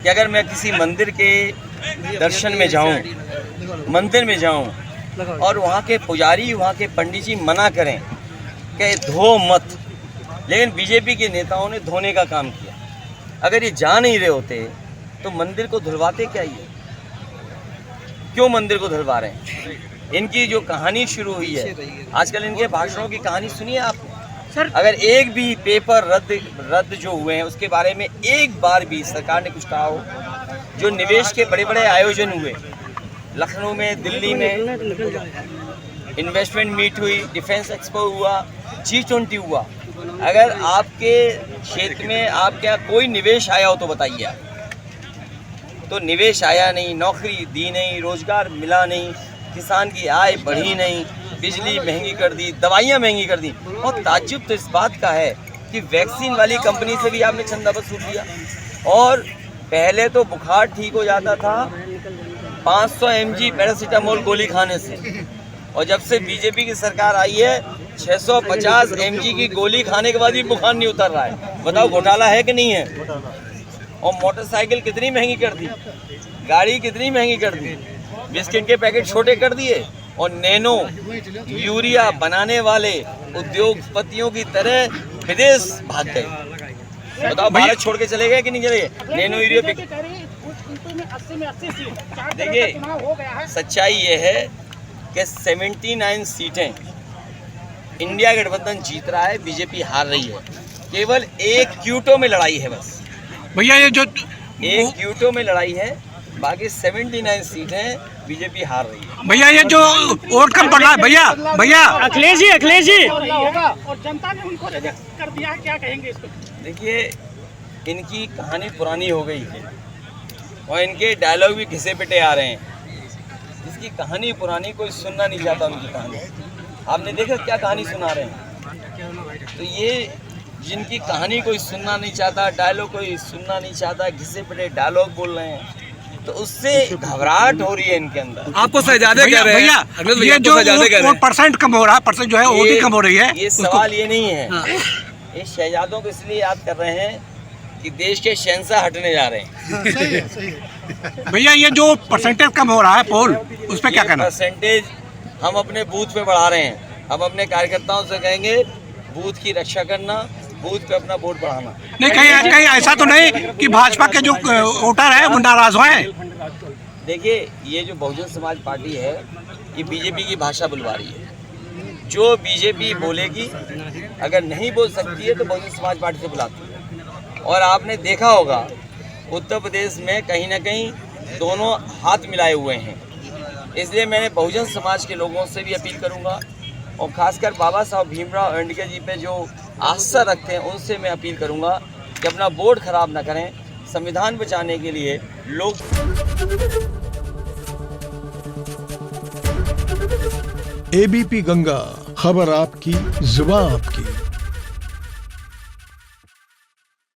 कि अगर मैं किसी मंदिर के दर्शन में जाऊं, मंदिर में जाऊं और वहाँ के पुजारी, वहाँ के पंडित जी मना करें कि धो मत, लेकिन बीजेपी के नेताओं ने धोने का काम किया। अगर ये जा नहीं रहे होते तो मंदिर को धुलवाते क्या ये? क्यों मंदिर को धुलवा रहे हैं? इनकी जो कहानी शुरू हुई है, आजकल इनके भाषणों की कहानी सुनिए आपने। अगर एक भी पेपर रद्द जो हुए हैं उसके बारे में एक बार भी सरकार ने कुछ कहा हो, जो निवेश के बड़े बड़े आयोजन हुए, लखनऊ में, दिल्ली में इन्वेस्टमेंट मीट हुई, डिफेंस एक्सपो हुआ, G20 हुआ, अगर आपके क्षेत्र में आपके यहाँ कोई निवेश आया हो तो बताइए आप। तो निवेश आया नहीं, नौकरी दी नहीं, रोजगार मिला नहीं, किसान की आय बढ़ी नहीं, बिजली महंगी कर दी, दवाइयाँ महंगी कर दी। और ताज्जुब तो इस बात का है कि वैक्सीन वाली कंपनी से भी आपने चंदा वसूल लिया। और पहले तो बुखार ठीक हो जाता था 500 mg पैरासीटामोल गोली खाने से, और जब से बीजेपी की सरकार आई है 650 mg की गोली खाने के बाद भी बुखार नहीं उतर रहा है। बताओ घोटाला है कि नहीं है? और मोटरसाइकिल कितनी महंगी कर दी, गाड़ी कितनी महंगी कर दी, बिस्किट के पैकेट छोटे कर दिए, और नैनो यूरिया बनाने वाले उद्योगपतियों की तरह विदेश भाग गए। बताओ भारत छोड़ के चले गए कि नहीं चले गए? Nano urea. देखिए सच्चाई ये है कि 79 सीटें इंडिया गठबंधन जीत रहा है, बीजेपी हार रही है। केवल एक क्यूटो में लड़ाई है बस भैया, ये जो एक क्यूटो में लड़ाई है, बाकी 79 सीटें बीजेपी हार रही है। भैया ये जो वोट कम पड़ रहा है, भैया अखिलेश जी और जनता ने उनको रिजेक्ट कर दिया है, क्या कहेंगे इसको? देखिए इनकी कहानी पुरानी हो गई है और इनके डायलॉग भी घिसे पिटे आ रहे हैं। जिसकी कहानी पुरानी, कोई सुनना नहीं चाहता उनकी कहानी। आपने देखा क्या कहानी सुना रहे हैं? तो ये जिनकी कहानी कोई सुनना नहीं चाहता, डायलॉग कोई सुनना नहीं चाहता, घिसे पिटे डायलॉग बोल रहे हैं, तो उससे घबराहट हो रही है इनके अंदर। आपको शहजादे कह रहे हैं भैया, ये जो परसेंट कम हो रहा है, परसेंट जो है वो भी कम हो रही है। ये सवाल ये नहीं है, ये शहजादों को इसलिए याद कर रहे हैं कि देश के शहंशाह हटने जा रहे हैं। भैया ये जो परसेंटेज कम हो रहा है पोल, उस पर क्या कहना? परसेंटेज हम अपने बूथ पे बढ़ा रहे हैं। हम अपने कार्यकर्ताओं से कहेंगे बूथ की रक्षा करना, बूथ पे अपना वोट बढ़ाना। नहीं, कहीं ऐसा तो नहीं कि भाजपा के जो वोटर है वो नाराज हुए? देखिए ये जो बहुजन समाज पार्टी है, ये बीजेपी की भाषा बुलवा रही है। जो बीजेपी बोलेगी, अगर नहीं बोल सकती है तो बहुजन समाज पार्टी से बुलाती है। और आपने देखा होगा उत्तर प्रदेश में कहीं ना कहीं दोनों हाथ मिलाए हुए हैं। इसलिए मैंने बहुजन समाज के लोगों से भी अपील करूंगा, और खासकर बाबा साहब भीमराव अम्बेडकर जी पे जो आस्था रखते हैं उनसे मैं अपील करूंगा कि अपना वोट खराब ना करें। संविधान बचाने के लिए लोग एबीपी गंगा, खबर आपकी, जुबान आपकी।